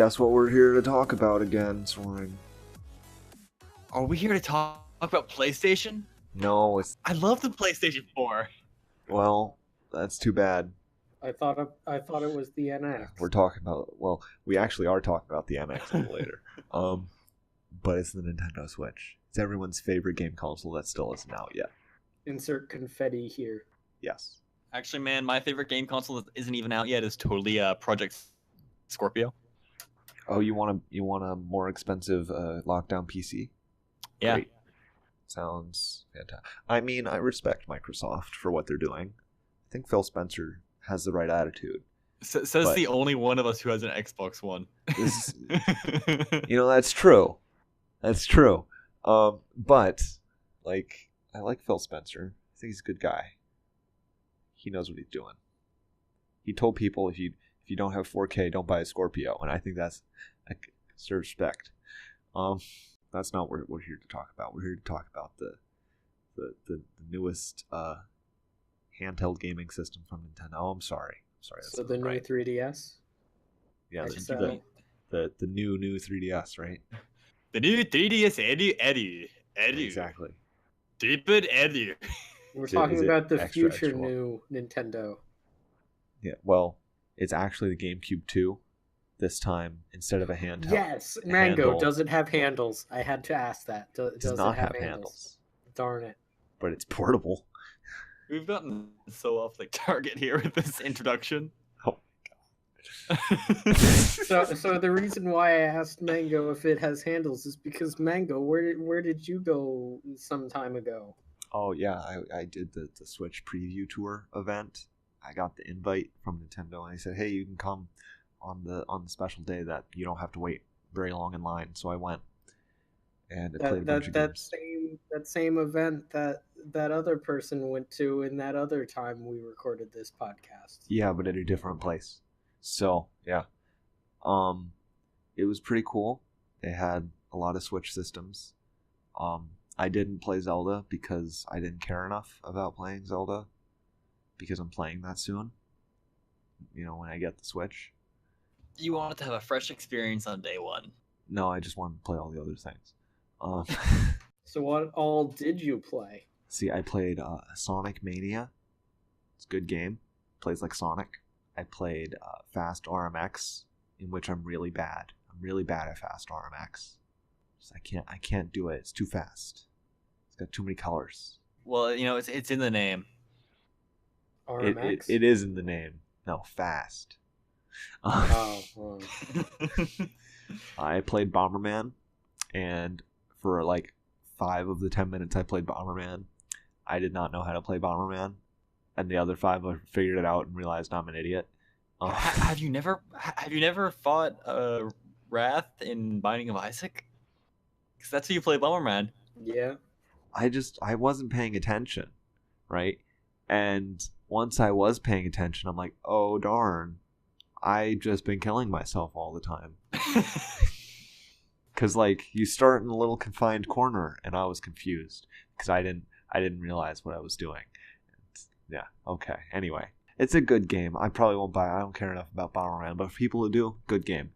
guess what we're here to talk about again, Soren? Are we here to talk about PlayStation? No, it's... I love the PlayStation 4. Well, that's too bad. I thought it was the NX. We're talking about... Well, we actually are talking about the NX a little later. But it's the Nintendo Switch. It's everyone's favorite game console that still isn't out yet. Insert confetti here. Yes. Actually, man, my favorite game console that isn't even out yet is totally Project Scorpio. Oh, you want a more expensive lockdown PC? Yeah. Great. Sounds fantastic. I mean, I respect Microsoft for what they're doing. I think Phil Spencer has the right attitude. Says But- the only one of us who has an Xbox One. This- that's true. That's true. But like, I like Phil Spencer. I think he's a good guy. He knows what he's doing. He told people if you don't have 4K, don't buy a Scorpio, and I think that's deserves respect. That's not what we're here to talk about. We're here to talk about the newest handheld gaming system from Nintendo. Oh, I'm sorry. That's So the not new right. 3DS. Yeah, XL. the new 3DS, right? The new 3DS Edu. Exactly. Stupid Edu. We're Is talking it about the extra, future extra? new Nintendo. Yeah. Well, it's actually the GameCube 2 this time instead of a handheld. Yes, Mango handle. doesn't have handles. I had to ask that. Does not have handles, Darn it. but it's portable. We've gotten so off the target here with this introduction. Oh So the reason why I asked Mango if it has handles is because Mango, where did you go some time ago? Oh yeah, I did the Switch preview tour event. I got the invite from Nintendo, and they said, "Hey, you can come on the special day that you don't have to wait very long in line." So I went, and I played a bunch of games. That same event that other person went to in that other time we recorded this podcast. Yeah, but at a different place. So yeah, it was pretty cool. They had a lot of Switch systems. I didn't play Zelda because I didn't care enough about playing Zelda because I'm playing that soon. When I get the Switch. You wanted to have a fresh experience on day one. No, I just wanted to play all the other things. So what all did you play? See, I played Sonic Mania. It's a good game. Plays like Sonic. I played Fast RMX, in which I'm really bad. I'm really bad at Fast RMX. I can't do it. It's too fast. It's got too many colors. Well, it's in the name. RMX? It is in the name. No, fast. Oh, well. I played Bomberman, and for like 5 of the 10 minutes I played Bomberman, I did not know how to play Bomberman, and the other 5 I figured it out and realized I'm an idiot. Have you never fought Wrath in Binding of Isaac? Because that's how you play Bomberman. Yeah. I wasn't paying attention, right? And once I was paying attention, I'm like, oh darn, I just been killing myself all the time. Because like you start in a little confined corner, and I was confused because I didn't realize what I was doing. Yeah. Okay. Anyway, it's a good game. I probably won't buy it. I don't care enough about Bomberman, but for people who do, good game.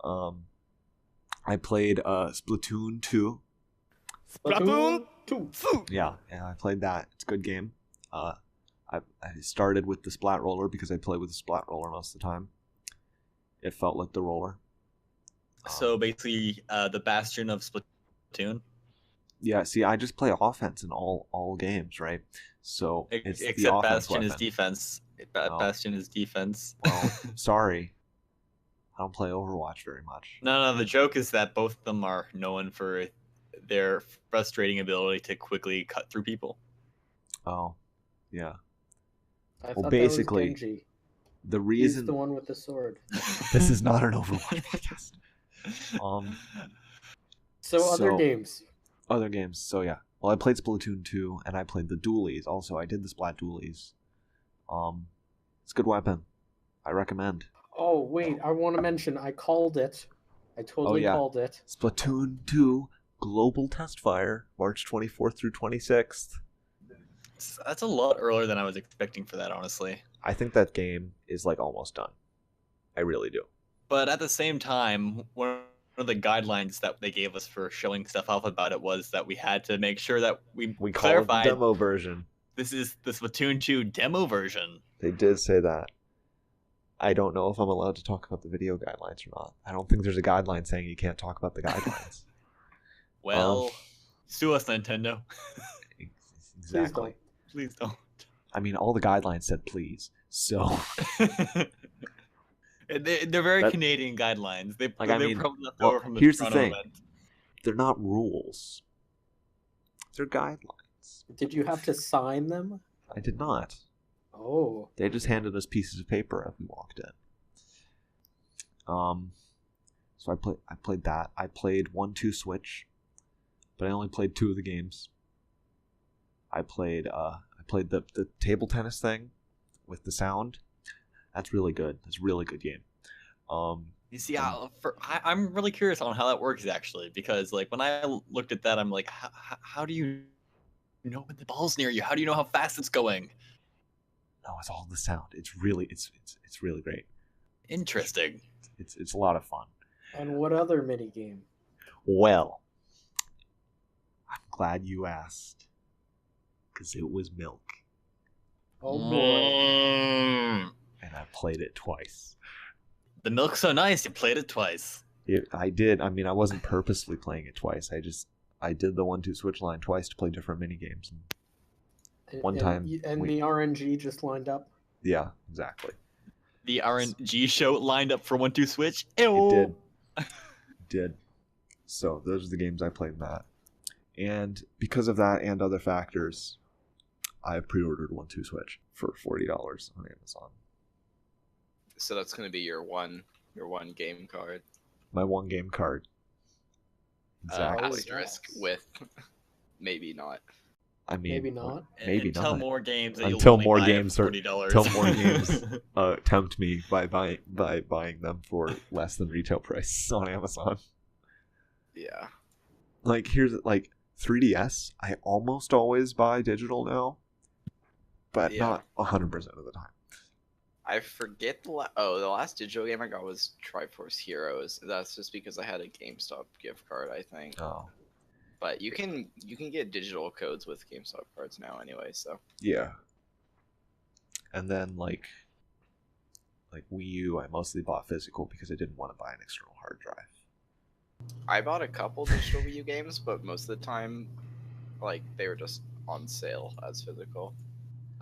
I played Splatoon 2. Splatoon 2. Yeah, I played that. It's a good game. I started with the Splat Roller because I play with the Splat Roller most of the time. It felt like the roller. So basically, the bastion of Splatoon. Yeah, see, I just play offense in all games, right? So it's the Except offense Bastion is weapon. defense. Oh. Bastion is defense. Well, sorry. I don't play Overwatch very much. No, the joke is that both of them are known for their frustrating ability to quickly cut through people. Oh, yeah. I Well, thought basically, that was Genji. The He's reason the one with the sword. this is not an Overwatch podcast. So other So- games. Other games. So yeah. Well, I played Splatoon 2, and I played the dualies. Also, I did the Splat dualies. It's a good weapon. I recommend. Oh wait, I want to mention I called it. I totally yeah. called it. Splatoon 2 Global Test Fire, March 24th through 26th. That's a lot earlier than I was expecting for that, honestly. I think that game is like almost done. I really do. But at the same time, one of the guidelines that they gave us for showing stuff off about it was that we had to make sure that we We call it the clarified demo version. this is the Splatoon 2 demo version. They did say that. I don't know if I'm allowed to talk about the video guidelines or not. I don't think there's a guideline saying you can't talk about the guidelines. Well, sue us, Nintendo. Exactly. Please don't. I mean, all the guidelines said please. So They're very Canadian guidelines. They're probably left over from the here's the Toronto thing. event. They're not rules. They're guidelines. Did you have to sign them? I did not. Oh. They just handed us pieces of paper as we walked in. So I played that. I played 1-2 Switch, but I only played 2 of the games. I played the table tennis thing with the sound. That's really good. That's a really good game. You see, I'm really curious on how that works actually, because like when I looked at that, I'm like, how do you know when the ball's near you? How do you know how fast it's going? No, it's all the sound. It's really great. Interesting. It's a lot of fun. And what other mini game? Well, I'm glad you asked, because it was Milk, Oh boy. and I played it twice. The Milk's so nice. You played it twice. I did. I mean, I wasn't purposely playing it twice. I did the 1-2 Switch line twice to play different mini games. And the RNG just lined up. Yeah, exactly. The RNG show lined up for 1-2 Switch. It did. Did. So those are the games I played in that. And because of that and other factors, I pre-ordered 1-2 Switch for $40 on Amazon. So that's going to be your one game card. My one game card. Exactly. Asterisk with maybe not. I mean, Maybe not. Maybe until not. more games. That Until you'll more only buy games for are $40. until more games tempt me by buying them for less than retail price on Amazon. Yeah. Like here's 3DS. I almost always buy digital now, but not 100% of the time. I forget the last digital game I got was Triforce Heroes. That's just because I had a GameStop gift card, I think. Oh. But you can get digital codes with GameStop cards now anyway, so. Yeah. And then like Wii U, I mostly bought physical because I didn't want to buy an external hard drive. I bought a couple digital Wii U games, but most of the time, like they were just on sale as physical.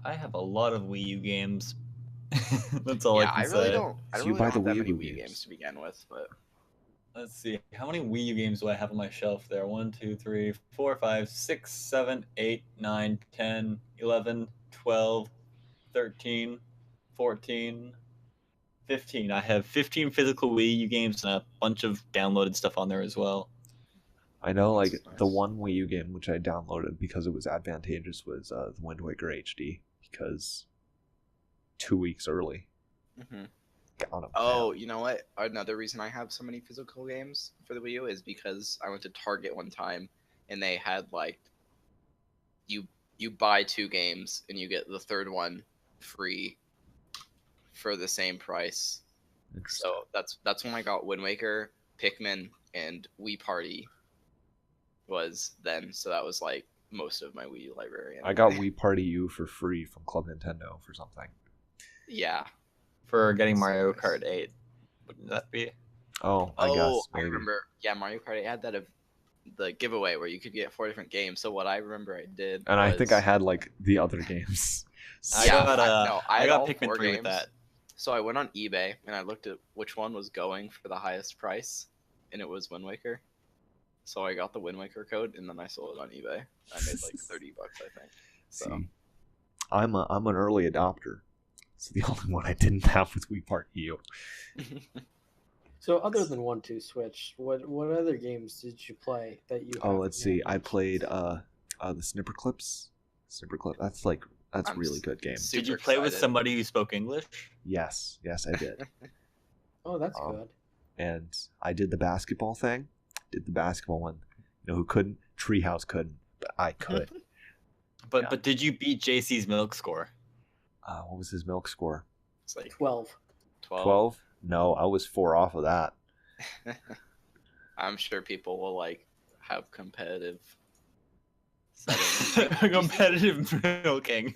I have a lot of Wii U games. That's all I can say. I don't really buy have the that Wii many U Wii U games. games to begin with, but Let's see. How many Wii U games do I have on my shelf there? 1, 2, 3, 4, 5, 6, 7, 8, 9, 10, 11, 12, 13, 14, 15. I have 15 physical Wii U games and a bunch of downloaded stuff on there as well. I know, That's like, nice. the one Wii U game which I downloaded because it was advantageous was the Wind Waker HD, because 2 weeks early. Mm-hmm. Got 'em, Oh, man. you know what? Another reason I have so many physical games for the Wii U is because I went to Target one time and they had like you buy 2 games and you get the third one free for the same price. Interesting. So that's when I got Wind Waker, Pikmin, and Wii Party was then. So that was like most of my Wii U library. I got anyway. Wii Party U for free from Club Nintendo for something. Yeah. For getting Mario Nice. Kart 8. Wouldn't that be? Oh, I guess I maybe. remember. Yeah, Mario Kart 8 had the giveaway where you could get 4 different games. So what I remember I did, And I think I was- had like the other games. I Yeah, got I I had got all Pikmin 4 3 with games. that. So I went on eBay and I looked at which one was going for the highest price, and it was Wind Waker. So I got the Wind Waker code and then I sold it on eBay. I made like $30, I think. So See, I'm an early adopter. It's the only one I didn't have with Wii Party U. So other than 1-2 Switch, what other games did you play that you? Oh, have let's see. now? I played the Snipper Clips. Snipper Clip. That's a I'm really good game. super Did you play with excited. somebody who spoke English? Yes, I did. Oh, that's Um, good. And I did the basketball thing. Did the basketball one. You know who couldn't? Treehouse couldn't, but I could. Yeah. But did you beat JC's milk score? What was his milk score? It's like 12. 12. 12? No, I was 4 off of that. I'm sure people will like have competitive settings. Competitive milking.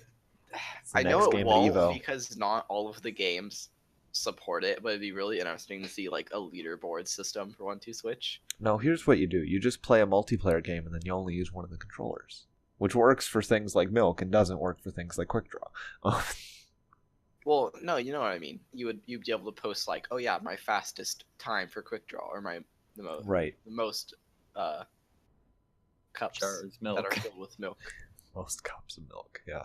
It's the I know next it game at won't Evo. because not all of the games support it, but it'd be really interesting to see like a leaderboard system for 1-2 Switch. No, here's what you do. You just play a multiplayer game and then you only use one of the controllers. Which works for things like Milk and doesn't work for things like Quick Draw. Well, no, you know what I mean. You'd be able to post like, oh yeah, my fastest time for Quick Draw, or Right. the most cups Jars, that are milk. filled with milk. Most cups of milk, yeah.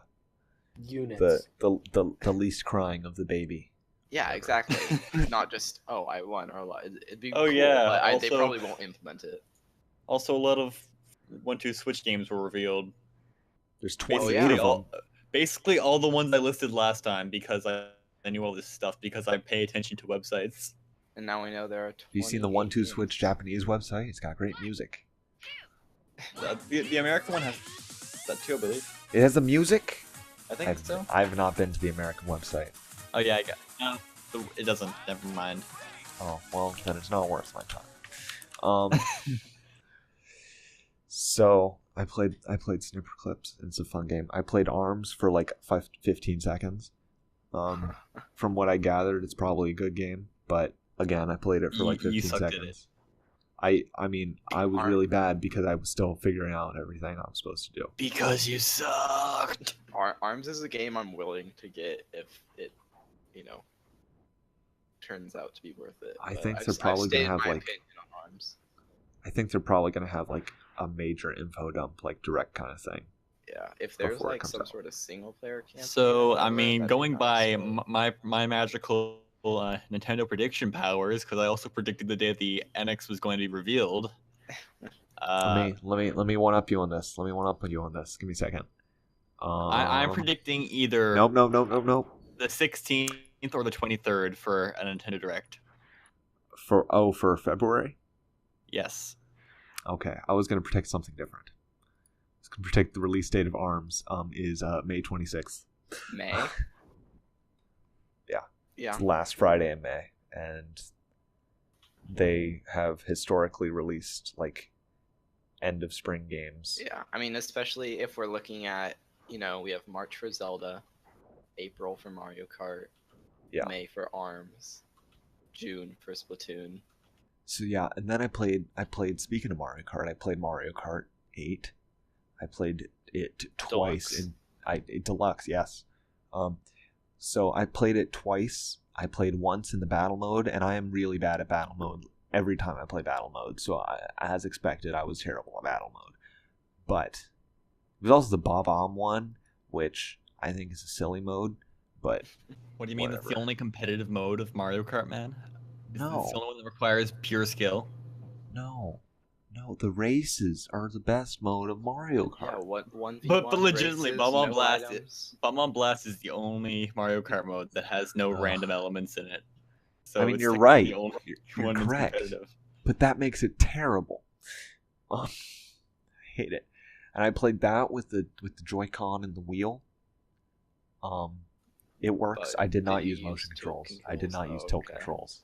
Units. The least crying of the baby. Yeah, exactly. Not just I won or it'd be Oh, cool, yeah, but they also- probably won't implement it. Also, a lot of 1-2 Switch games were revealed. There's Basically, 28 of them. basically all the ones I listed last time because I knew all this stuff because I pay attention to websites. And now we know there are. Have you seen the 28 1-2 games. Switch Japanese website? It's got great music. The American one has that too, I believe. It has the music? I think so. I've not been to the American website. Oh yeah, I got. No, it doesn't. Never mind. Oh, well, then it's not worth my time. So I played Snipper Clips. It's a fun game. I played ARMS for like 15 seconds. From what I gathered, it's probably a good game, but again, I played it for like You 15 sucked at seconds. I mean, I was really bad because I was still figuring out everything I was supposed to do. Because you sucked. ARMS is a game I'm willing to get if it, turns out to be worth it. I But think I've- they're I've probably gonna stated have my like opinion on ARMS. I think they're probably gonna have like a major info dump, like direct kind of thing. Yeah, if there's Before it like comes some out. sort of single player campaign. So or I whatever, mean, that'd be going nice, by but- my magical Nintendo prediction powers, because I also predicted the day that the NX was going to be revealed. Let me one up you on this. Let me one up you on this. Give me a second. I'm predicting either Nope. the 16th or the 23rd for a Nintendo Direct. For February. Yes. Okay, I was gonna predict something different. I was gonna predict the release date of ARMS is May 26th. May. Yeah. Yeah. It's the last Friday in May, and they have historically released like end of spring games. Yeah. I mean, especially if we're looking at, we have March for Zelda, April for Mario Kart, Yeah. May for ARMS, June for Splatoon. So yeah, and then I played. Speaking of Mario Kart, I played Mario Kart 8. I played it twice Deluxe. Deluxe, yes. So I played it twice. I played once in the battle mode, and I am really bad at battle mode every time I play battle mode. So as expected, I was terrible at battle mode. But there's also the Bob-omb one, which I think is a silly mode. But What do you mean? That's the Whatever. only competitive mode of Mario Kart, man? It's the no, only one that requires pure skill. no, the races are the best mode of Mario Yeah, Kart. one But legitimately, races, Bomb on no Blast items. Bomb on Blast is the only Mario Kart mode that has no Ugh. random elements in it. So I mean, it's you're technically right. The only You're one that's correct. competitive. But that makes it terrible. I hate it. And I played that with the Joy-Con and the wheel. It works. But I did not did you use motion use tilt controls. I did not controls? use Oh, tilt okay. controls.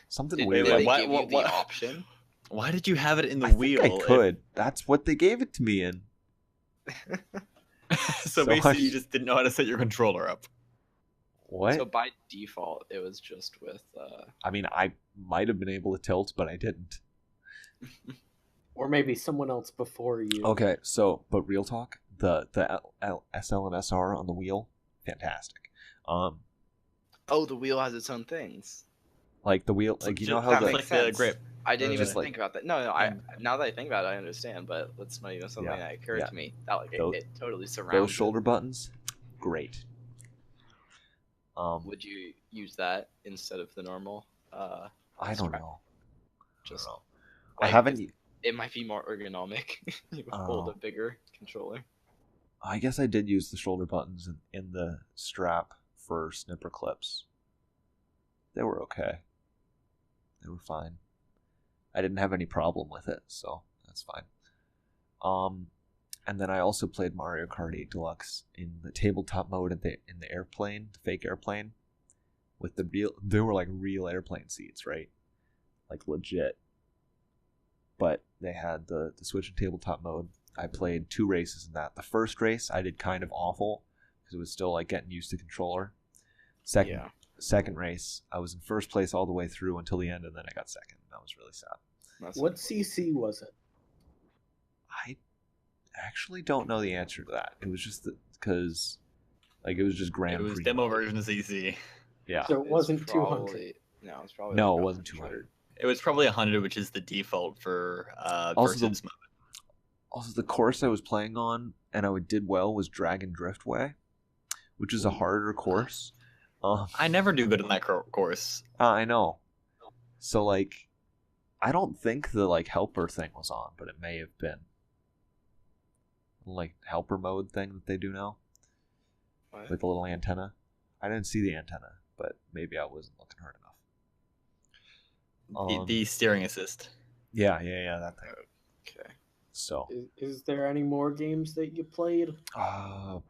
Something Did weird. wait, they like, what- give what- you the what- option? Why did you have it in the I wheel? think I could. That's what they gave it to me in. So So basically, I- you just didn't know how to set your controller up. What? So by default, it was just with. I mean, I might have been able to tilt, but I didn't. Or maybe someone else before you. Okay, so but real talk, the SL and SR on the wheel, fantastic. Oh, the wheel has its own things. Like the wheel, like you know how that the makes like the sense. grip. I didn't even Just like- think about that. No, now that I think about it, I understand. But that's not even something Yeah, that occurred yeah. to me. That Those- it totally surrounds. those it. shoulder buttons, great. Would you use that instead of the normal? I don't strap? know. Just I like, haven't. It might be more ergonomic. You would hold Oh. a bigger controller. I guess I did use the shoulder buttons in the strap for snipper clips. They were okay. They were fine. I didn't have any problem with it, so that's fine. And then I also played Mario Kart 8 Deluxe in the tabletop mode in the airplane, the fake airplane, with the real. They were like real airplane seats, right? Like legit. But they had the Switch and tabletop mode. I played 2 races in that. The first race I did kind of awful because it was still like getting used to controller. Second race, I was in first place all the way through until the end, and then I got second. That was really sad. What CC was it? I actually don't know the answer to that. It was just because, like, it was just Grand Prix. It was demo version of CC. Yeah. So it wasn't probably, 200. No, it's probably. No, like it wasn't 100. 200. It was probably 100, which is the default for Also, versus mode. Also, the course I was playing on and I did well was Dragon Driftway, which is a harder course. I never do good in that course. I know. So, like, I don't think the, like, helper thing was on, but it may have been. Like, helper mode thing that they do now. What? With the little antenna. I didn't see the antenna, but maybe I wasn't looking hard enough. The steering assist. Yeah, that thing. Okay. So. Is there any more games that you played?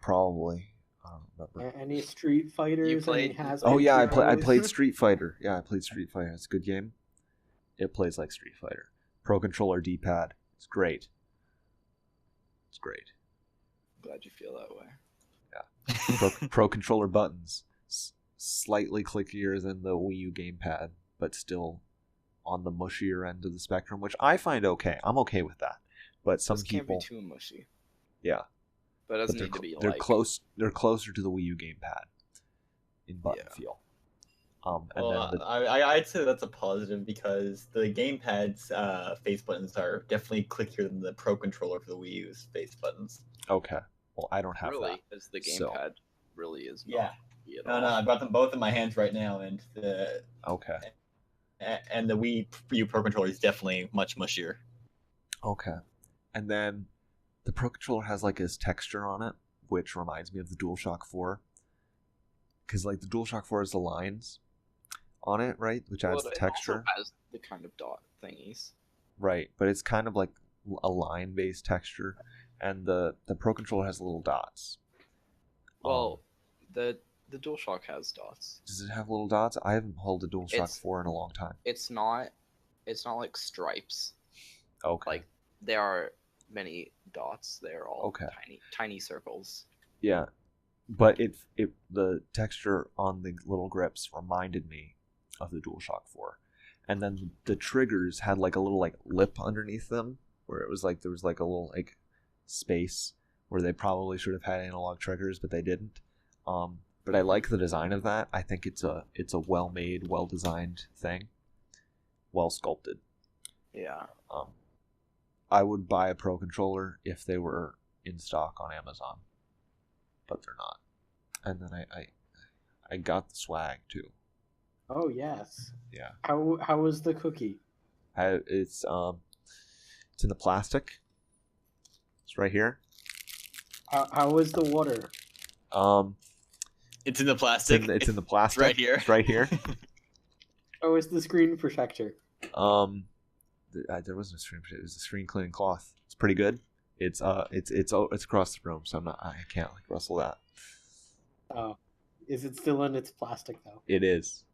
Probably. I don't remember. Any Street Fighters? You played- Any Oh yeah, I Has-Been played Heroes? Street Fighter. Yeah, I played Street Fighter. It's a good game. It plays like Street Fighter. Pro controller D-pad. It's great. It's great. Glad you feel that way. Pro controller buttons. Slightly clickier than the Wii U gamepad, but still on the mushier end of the spectrum, which I find okay. I'm okay with that. But some This people can't be too mushy. Yeah. But it doesn't But need to be they're like. close. They're closer to the Wii U gamepad in button Yeah. feel. And Well, then I'd say that's a positive because the gamepad's face buttons are definitely clickier than the Pro controller for the Wii U's face buttons. okay. Well, I don't have Really, as the So- gamepad really is not. Yeah. At No, all. I've got them both in my hands right now, and the Okay. Wii U Pro controller is definitely much mushier. Okay. And then the Pro controller has like this texture on it, which reminds me of the DualShock 4. Because like the DualShock 4 has the lines on it, right? Which adds Well, the it texture. also has the kind of dot thingies. Right. But it's kind of like a line-based texture. And the Pro controller has little dots. Well, the DualShock has dots. Does it have little dots? I haven't held a DualShock It's- 4 in a long time. It's not like stripes. Okay. Like there are many dots. They're all Okay. tiny circles. Yeah, but the texture on the little grips reminded me of the DualShock 4, and then the triggers had like a little like lip underneath them, where it was like there was like a little like space where they probably should have had analog triggers, but they didn't. But I like the design of that. I think it's a well made, well designed thing, well sculpted. Yeah. I would buy a Pro controller if they were in stock on Amazon, but they're not. And then I got the swag too. Oh yes. Yeah, How was the cookie? it's in the plastic. It's right here. How was the water? It's in the plastic. It's in the plastic. right here. It's right here. How was the screen protector? There wasn't a screen. It was a screen cleaning cloth. It's pretty good. It's across the room, so I can't like rustle that. Oh, is it still in its plastic though? It is.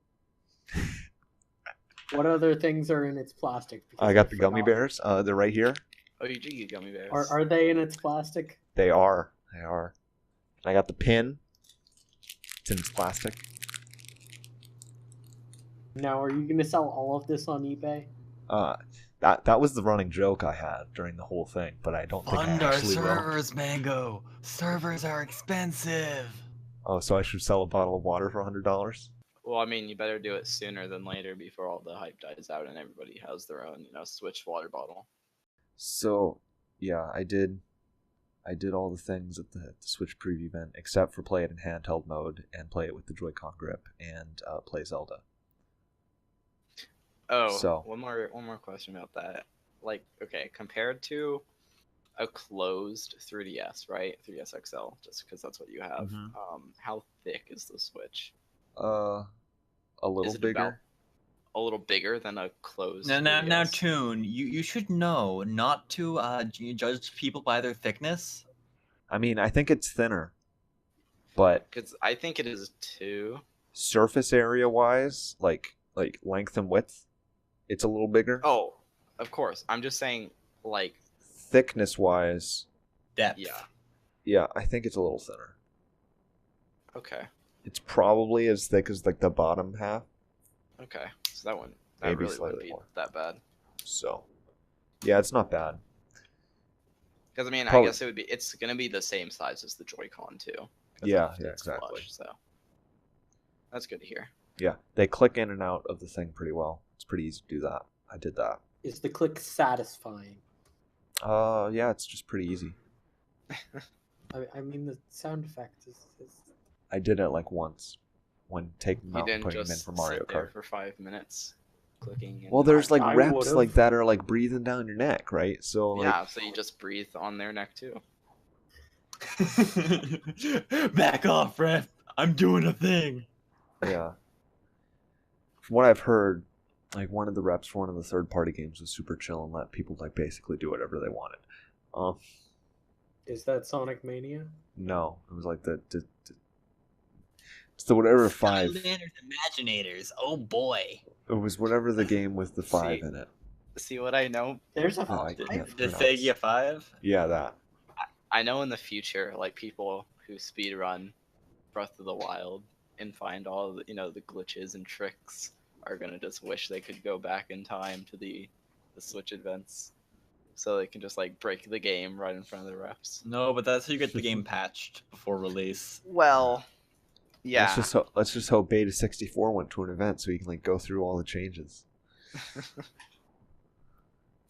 What other things are in its plastic? Because I got the forgot. gummy bears. They're right here. Oh, you do get gummy bears. Are they in its plastic? They are. They are. And I got the pin. It's in its plastic. Now, are you going to sell all of this on eBay? That was the running joke I had during the whole thing, but I don't think I actually will. Mango. Servers are expensive. Oh, so I should sell a bottle of water for $100? Well, I mean, you better do it sooner than later before all the hype dies out and everybody has their own, Switch water bottle. So, yeah, I did all the things at the Switch preview event, except for play it in handheld mode and play it with the Joy-Con grip and play Zelda. Oh, So- one more question about that. Like, okay, compared to a closed 3DS, right? 3DS XL, just because that's what you have. Mhm. How thick is the Switch? A little Is it about bigger. a little bigger than a closed. Now, 3DS? Toon, you should know not to judge people by their thickness. I mean, I think it's thinner, but Because I think it is too. surface area wise, like length and width, it's a little bigger. Oh, of course. I'm just saying, like, Thickness wise, Depth. yeah, I think it's a little thinner. Okay. It's probably as thick as like the bottom half. Okay. So that Maybe really slightly wouldn't be more. that bad. So, yeah, it's not bad. Because I mean, Probably. I guess it's gonna be the same size as the Joy-Con too. 'Cause Yeah, it's exactly. flush, so that's good to hear. Yeah, they click in and out of the thing pretty well. It's pretty easy to do that. I did that. Is the click satisfying? Yeah, it's just pretty easy. I mean, the sound effect is I did it like once when taking them You out and didn't putting them in just for Mario sit there Kart. for 5 minutes clicking. And Well, there's like I reps would've. like that are like breathing down your neck, right? So like, yeah, so you just breathe on their neck too. Back off, ref. I'm doing a thing. yeah. From what I've heard, like one of the reps for one of the third-party games was super chill and let people like basically do whatever they wanted. Is that Sonic Mania? No, it was like it's the whatever 5. Skylanders Imaginators. Oh boy. It was whatever the game with the 5 See? in it. See what I know? There's a Oh, I five? can't The pronounce. Sega 5? Yeah, that. I know in the future, like people who speedrun Breath of the Wild and find all the, the glitches and tricks are gonna just wish they could go back in time to the Switch events, so they can just like break the game right in front of the refs. No, but that's how you get the game patched before release. Well, yeah. Let's just hope Beta 64 went to an event so you can like go through all the changes.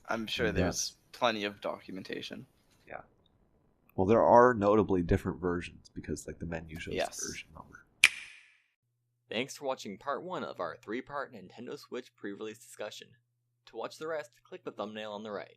I'm sure And there's plenty of documentation. Well, there are notably different versions because like the menu shows Yes. the version number. Thanks for watching part 1 of our 3-part Nintendo Switch pre-release discussion. To watch the rest, click the thumbnail on the right.